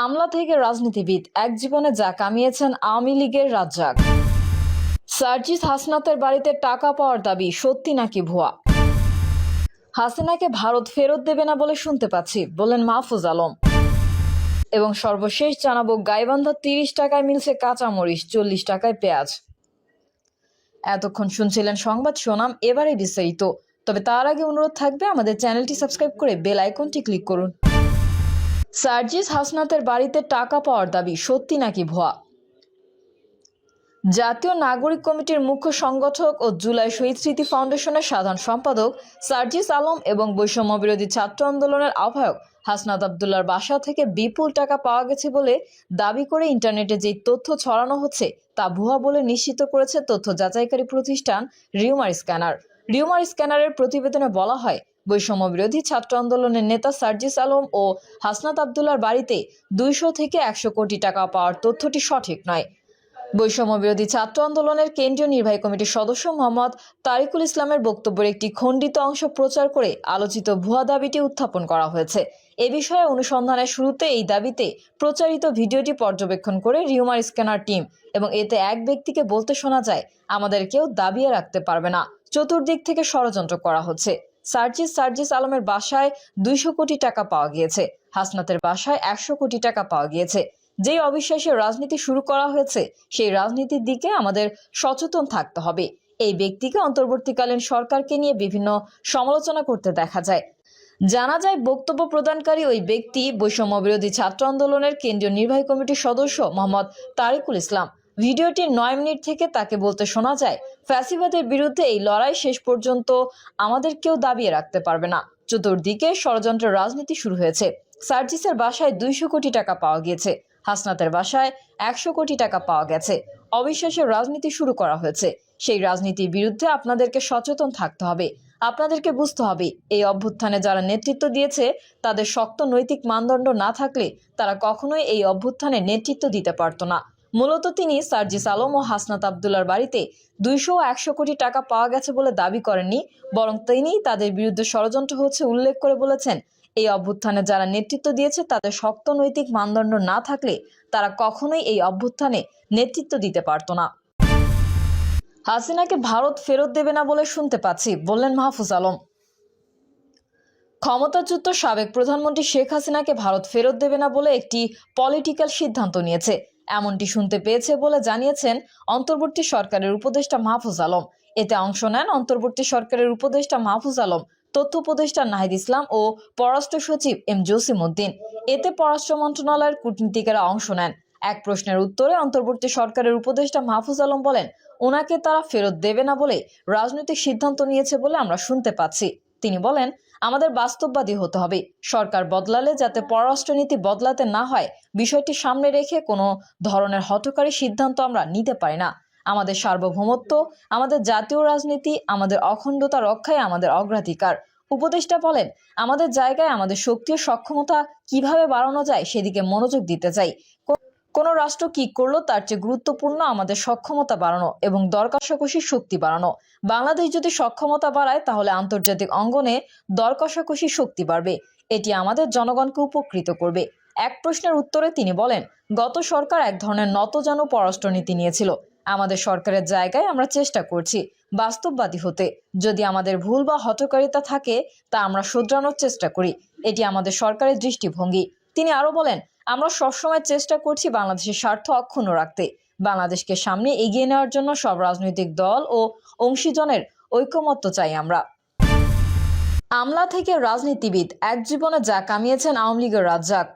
আমলা থেকে রাজনীতিবিদ এক জীবনে যা কামিয়েছেন আওয়ামী লীগের রাজ্জাক। সার্জিস হাসনাতের বাড়িতে টাকা পাওয়ার দাবি সত্যি নাকি ভুয়া? হাসিনাকে ভারত ফেরত দেবে না বলে শুনতে পাচ্ছি, বললেন মাহফুজ আলম। এবং সর্বশেষ জানাবো, গাইবান্ধা 30 টাকায় মিলছে কাঁচামরিচ, 40 টাকায় পেঁয়াজ। এতক্ষণ শুনছিলেন সংবাদ শিরোনাম, এবারে বিস্তারিত। তবে তার আগে অনুরোধ থাকবে আমাদের চ্যানেলটি সাবস্ক্রাইব করে বেল আইকনটি ক্লিক করুন। সার্জিস হাসনাতের বাড়িতে টাকা পাওয়ার দাবি সত্যি নাকি ভুয়া? জাতীয় নাগরিক কমিটির মুখ্য সংগঠক ও জুলাই শহীদ স্মৃতি ফাউন্ডেশনের সাধারণ সম্পাদক সার্জিস আলম এবং বৈষম্য বিরোধী ছাত্র আন্দোলনের আহ্বায়ক হাসনাত আবদুল্লার বাসা থেকে বিপুল টাকা পাওয়া গেছে বলে দাবি করে ইন্টারনেটে যে তথ্য ছড়ানো হচ্ছে তা ভুয়া বলে নিশ্চিত করেছে তথ্য যাচাইকারী প্রতিষ্ঠান রিউমার স্ক্যানার। রিউমার স্ক্যানারের প্রতিবেদনে বলা হয়, বৈষম্য বিরোধী ছাত্র আন্দোলনের নেতা সার্জিস আলম ও হাসনাত আবদুল্লার বাড়িতে 200 থেকে 100 কোটি টাকা পাওয়ার তথ্যটি সঠিক নয়। বৈষম্য বিরোধী ছাত্র আন্দোলনের কেন্দ্রীয় নির্বাহী কমিটির সদস্য মোহাম্মদ তারিকুল ইসলামের বক্তব্যের একটি খণ্ডিত অংশ প্রচার করে আলোচিত ভুয়া দাবিটি উত্থাপন করা হয়েছে। এ বিষয়ে অনুসন্ধানের শুরুতে এই দাবিতে প্রচারিত ভিডিওটি পর্যবেক্ষণ করে রিউমার স্ক্যানার টিম এবং এতে এক ব্যক্তিকে বলতে শোনা যায়, আমাদের কেউ দাবিয়ে রাখতে পারবে না, চতুর্দিক থেকে ষড়যন্ত্র করা হচ্ছে। সার্জিস আলমের বাসায় 200 কোটি টাকা পাওয়া গিয়েছে, হাসনাতের বাসায় 100 কোটি টাকা পাওয়া গিয়েছে। যেই অবিশ্বাসে রাজনীতি শুরু করা হয়েছে সেই রাজনীতির দিকে আমাদের সচেতন থাকতে হবে। এই ব্যক্তিকে অন্তর্বর্তীকালীন সরকারকে নিয়ে বিভিন্ন সমালোচনা করতে দেখা যায়। জানা যায়, বক্তব্য প্রদানকারী ওই ব্যক্তি বৈষম্য বিরোধী ছাত্র আন্দোলনের কেন্দ্রীয় নির্বাহী কমিটির সদস্য মোহাম্মদ তারিকুল ইসলাম। ভিডিওটির 9 মিনিট থেকে তাকে বলতে শোনা যায়, ফ্যাসিবাদের বিরুদ্ধে এই লড়াই শেষ পর্যন্ত আমাদের কেউ দাবিয়ে রাখতে পারবে না, চতুর্দিকে ষড়যন্ত্রের রাজনীতি শুরু হয়েছে। সার্জিসের বাসায় 200 কোটি টাকা পাওয়া গিয়েছে, হাসনাতের বাসায় 100 কোটি টাকা পাওয়া গেছে। অবিশ্বাসের রাজনীতি শুরু করা হয়েছে। সেই রাজনীতির বিরুদ্ধে আপনাদেরকে সচেতন থাকতে হবে। আপনাদেরকে বুঝতে হবে, এই অভ্যুত্থানে যারা নেতৃত্ব দিয়েছে তাদের শক্ত নৈতিক মানদণ্ড না থাকলে তারা কখনোই এই অভ্যুত্থানে নেতৃত্ব দিতে পারত না। মূলত তিনি সার্জিস আলম ও হাসনাত আবদুল্লার বাড়িতে 200 ও 100 কোটি টাকা পাওয়া গেছে বলে দাবি করেননি, বরং তিনি তাদের বিরুদ্ধে ষড়যন্ত্র হচ্ছে উল্লেখ করে বলেছেন, এই অভ্যুত্থানে যারা নেতৃত্ব দিয়েছে তাদের শক্ত নৈতিক মানদণ্ড না থাকলে তারা কখনোই এই অভ্যুত্থানে নেতৃত্ব দিতে পারত না। হাসিনাকে ভারত ফেরত দেবে না বলে শুনতে পাচ্ছি, বললেন মাহফুজ আলম। ক্ষমতাচ্যুত সাবেক প্রধানমন্ত্রী শেখ হাসিনাকে ভারত ফেরত দেবে না বলে একটি পলিটিক্যাল সিদ্ধান্ত নিয়েছে, এমনটি শুনতে পেয়েছে বলে জানিয়েছেন অন্তর্বর্তী সরকারের উপদেষ্টা মাহফুজ আলম। এতে অংশ নেন অন্তর্বর্তী সরকারের উপদেষ্টা মাহফুজ আলম, তথ্য উপদেষ্টা নাহিদ ইসলাম ও পররাষ্ট্র সচিব এম জসিম উদ্দিন। এতে পররাষ্ট্র মন্ত্রণালয়ের কূটনীতিকেরা অংশ নেন। এক প্রশ্নের উত্তরে অন্তর্বর্তী সরকারের উপদেষ্টা মাহফুজ আলম বলেন, ওনাকে তারা ফেরত দেবে না বলে রাজনৈতিক সিদ্ধান্ত নিয়েছে বলে আমরা শুনতে পাচ্ছি। তিনি বলেন, আমাদের বাস্তববাদী হতে হবে। সরকার বদলালে যাতে পররাষ্ট্রনীতি বদলাতে না হয়, বিষয়টি সামনে রেখে কোনো ধরনের হঠকারী সিদ্ধান্ত আমরা নিতে পারি না। আমাদের সার্বভৌমত্ব, আমাদের জাতীয় রাজনীতি, আমাদের অখণ্ডতা রক্ষায় আমাদের অগ্রাধিকার। উপদেষ্টা বলেন, আমাদের জায়গায় আমাদের শক্তি ও সক্ষমতা কিভাবে বাড়ানো যায় সেদিকে মনোযোগ দিতে চাই। কোন রাষ্ট্র কি করলো তার চেয়ে গুরুত্বপূর্ণ আমাদের সক্ষমতা বাড়ানো এবং দর কষাকষি শক্তি বাড়ানো। বাংলাদেশ যদি সক্ষমতা বাড়ায় তাহলে আন্তর্জাতিক অঙ্গনে দর কষাকষি শক্তি বাড়বে, এটি আমাদের জনগণকে উপকৃত করবে। এক প্রশ্নের উত্তরে তিনি বলেন, গত সরকার এক ধরনের নতজানু পররাষ্ট্রনীতি নিয়েছিল। আমাদের সরকারের জায়গায় আমরা চেষ্টা করছি বাস্তববাদী হতে। যদি আমাদের ভুল বা হঠকারিতা থাকে তা আমরা শুধরানোর চেষ্টা করি, এটি আমাদের সরকারের দৃষ্টিভঙ্গি। তিনি আরো বলেন, আমরা সবসময় চেষ্টা করছি বাংলাদেশের স্বার্থ অক্ষুণ্ণ রাখতে। বাংলাদেশকে সামনে এগিয়ে নেওয়ার জন্য সব রাজনৈতিক দল ও অংশীজনের ঐকমত্য চাই আমরা। আমলা থেকে রাজনীতিবিদ এক জীবনে যা কামিয়েছেন আওয়ামী লীগের রাজ্জাক।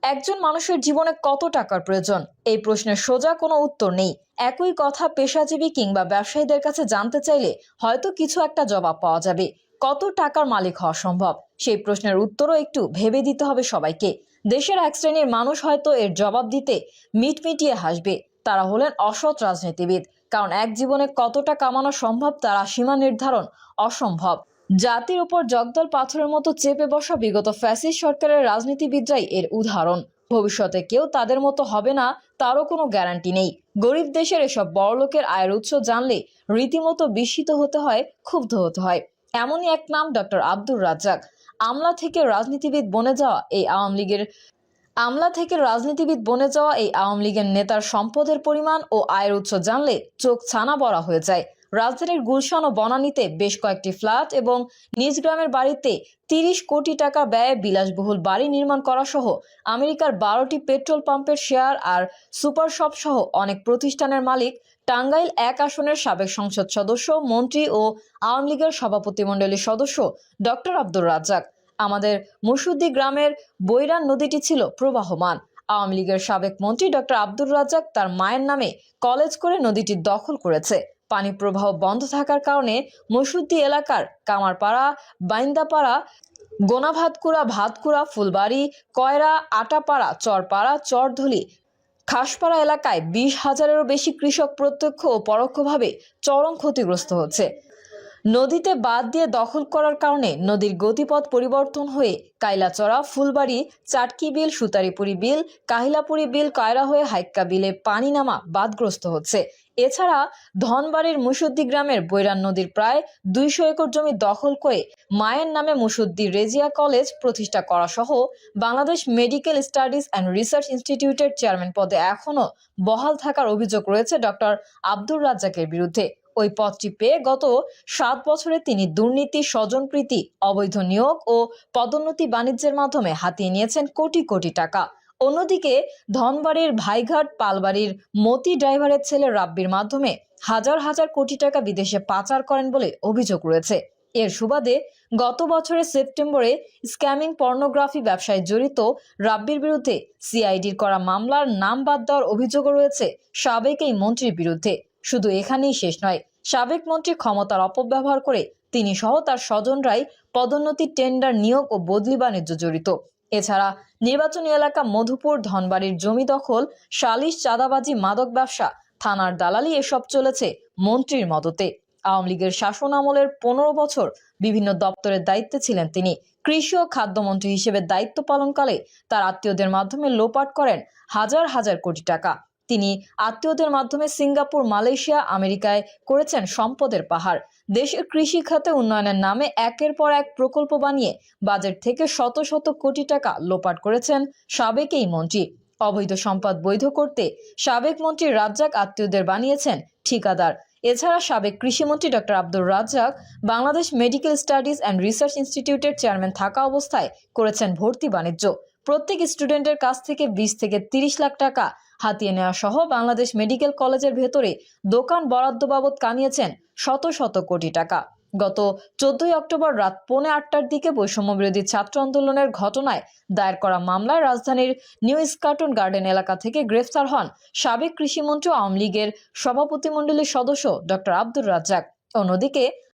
একজন মানুষের জীবনে কত টাকার প্রয়োজন, এই প্রশ্নের সোজা কোনো উত্তর নেই। একই কথা পেশাজীবী কিংবা ব্যবসায়ীদের কাছে জানতে চাইলে হয়তো কিছু একটা জবাব পাওয়া যাবে। কত টাকার মালিক হওয়া সম্ভব, সেই প্রশ্নের উত্তরও একটু ভেবে দিতে হবে সবাইকে। দেশের এক শ্রেণীর মানুষ হয়তো এর জবাব দিতে মিটমিটিয়ে হাসবে, তারা হলেন অসৎ রাজনীতিবিদ। কারণ এক জীবনে কতটা কামানো সম্ভব তারা সীমা নির্ধারণ অসম্ভব। জাতির উপর জগদল পাথরের মতো চেপে বসা বিগত ফ্যাসিস্ট সরকারের রাজনীতিবিদরাই এর উদাহরণ। ভবিষ্যতে কেউ তাদের মতো হবে না তারও কোনো গ্যারান্টি নেই। গরিব দেশের এসব বড়লোকের আয়ের উৎস জানলে রীতিমতো বিস্মিত হতে হয়, ক্ষুব্ধ হতে হয়। এমনই এক নাম ডক্টর আব্দুর রাজ্জাক। আমলা থেকে রাজনীতিবিদ বনে যাওয়া এই আমলা থেকে রাজনীতিবিদ বনে যাওয়া এই আওয়ামী লীগের নেতার সম্পদের পরিমাণ ও আয়ের উৎস জানলে চোখ ছানা বড়া হয়ে যায়। রাজধানীর গুলশান ও বনানীতে বেশ কয়েকটি ফ্ল্যাট এবং নিজ গ্রামের বাড়িতে ৩০ কোটি টাকা ব্যয়ে বিলাসবহুল বাড়ি নির্মাণ করা সহ আমেরিকার ১২টি পেট্রোল পাম্পের শেয়ার আর সুপার শপ সহ অনেক প্রতিষ্ঠানের মালিক টাঙ্গাইল ১ আসনের সাবেক সংসদ সদস্য, মন্ত্রী ও আওয়ামী লীগের সভাপতিমণ্ডলীর সদস্য ডক্টর আব্দুর রাজ্জাক। আমাদের মুসুদ্দি গ্রামের বৈরান নদীটি ছিল প্রবাহমান। আওয়ামী লীগের সাবেক মন্ত্রী ডক্টর আব্দুর রাজ্জাক তার মায়ের নামে কলেজ করে নদীটি দখল করেছে। পানি প্রবাহ বন্ধ থাকার কারণে মুসুদ্দি এলাকার কামারপাড়া, বাইন্দাপাড়া, ভাতকুড়া, ফুলবাড়ি, কয়রা, আটাপাড়া, চরপাড়া, চরধলি, খাসপাড়া এলাকায় ২০,০০০-এরও বেশি কৃষক প্রত্যক্ষ ও পরোক্ষভাবে চরম ক্ষতিগ্রস্ত হচ্ছে। নদীতে বাঁধ দিয়ে দখল করার কারণে নদীর গতিপথ পরিবর্তন হয়ে কাইলাচড়া, ফুলবাড়ি, চাটকি বিল, সুতারিপুরি বিল, কাহিলাপুরি বিল, কয়রা হয়ে হাইক্কা বিলে পানি নামা বাঁধগ্রস্ত হচ্ছে। এছাড়া ধনবাড়ির মুসুদ্দি গ্রামের বৈরান নদীর প্রায় ২০০ একর জমি দখল করে মায়ের নামে মুসুদ্দি রেজিয়া কলেজ প্রতিষ্ঠা করা সহ Bangladesh medical studies and research ইনস্টিটিউটের চেয়ারম্যান পদে এখনও বহাল থাকার অভিযোগ রয়েছে ডক্টর আব্দুর রাজ্জাকের বিরুদ্ধে। ওই পদটি পেয়ে গত ৭ বছরে তিনি দুর্নীতি, স্বজনপ্রীতি, অবৈধ নিয়োগ ও পদোন্নতি বাণিজ্যের মাধ্যমে হাতিয়ে নিয়েছেন কোটি কোটি টাকা। অন্যদিকে ধনবাড়ির ভাইঘাট পালবাড়ির মতি ড্রাইভারের ছেলে রাব্বির মাধ্যমে হাজার হাজার কোটি টাকা বিদেশে পাচার করেন বলে অভিযোগ রয়েছে। এর সুবাদে গত বছরের সেপ্টেম্বরে স্ক্যামিং পর্নোগ্রাফি ব্যবসায় জড়িত রাব্বির বিরুদ্ধে সিআইডির করা মামলার নাম বাদ দেওয়ার অভিযোগও রয়েছে সাবেক এই মন্ত্রীর বিরুদ্ধে। শুধু এখানেই শেষ নয়, সাবেক মন্ত্রী ক্ষমতার অপব্যবহার করে তিনি সহ তার স্বজনরাই পদোন্নতি, টেন্ডার, নিয়োগ ও বদলি বাণিজ্য জড়িত। এছাড়া নির্বাচনী এলাকা মধুপুর, ধনবাড়ির জমি দখল, সালিশ, চাঁদাবাজি, মাদক ব্যবসা, থানার দালালি এসব চলেছে মন্ত্রীর মদতে। আওয়ামী লীগের শাসন আমলের ১৫ বছর বিভিন্ন দপ্তরের দায়িত্বে ছিলেন তিনি। কৃষি ও খাদ্যমন্ত্রী হিসেবে দায়িত্ব পালনকালে তার আত্মীয়দের মাধ্যমে লোপাট করেন হাজার হাজার কোটি টাকা। তিনি আত্মীয়দের মাধ্যমে সিঙ্গাপুর, মালয়েশিয়া, আমেরিকায় করেছেন সম্পদের পাহাড়। দেশের কৃষি খাতে উন্নয়নের নামে একের পর এক প্রকল্প বানিয়ে বাজেট থেকে শত শত কোটি টাকা লোপাট করেছেন সাবেক এই মন্ত্রী। অবৈধ সম্পদ বৈধ করতে সাবেক মন্ত্রী রাজ্জাক আত্মীয়দের বানিয়েছেন ঠিকাদার। এছাড়া সাবেক কৃষিমন্ত্রী doctor Abdur Razzaq Bangladesh medical studies and research ইনস্টিটিউটের চেয়ারম্যান থাকা অবস্থায় করেছেন ভর্তি বাণিজ্য। প্রত্যেক স্টুডেন্টের কাছ থেকে ২০ থেকে ৩০ লাখ টাকা হাতিয়ে নেওয়া সহ বাংলাদেশ মেডিকেল কলেজের ভেতরে দোকান বরাদ্দ বাবদ কামিয়েছেন শত শত কোটি টাকা। গত ১৪ অক্টোবর রাত ৮:৩০টার দিকে বৈষম্য বিরোধী ছাত্র আন্দোলনের ঘটনায় দায়ের করা মামলায় রাজধানীর নিউ স্কাটন গার্ডেন এলাকা থেকে গ্রেফতার হন সাবেক কৃষিমন্ত্রী, আওয়ামী লীগের সভাপতিমণ্ডলীর সদস্য ডক্টর আব্দুর রাজ্জাক। অন্যদিকে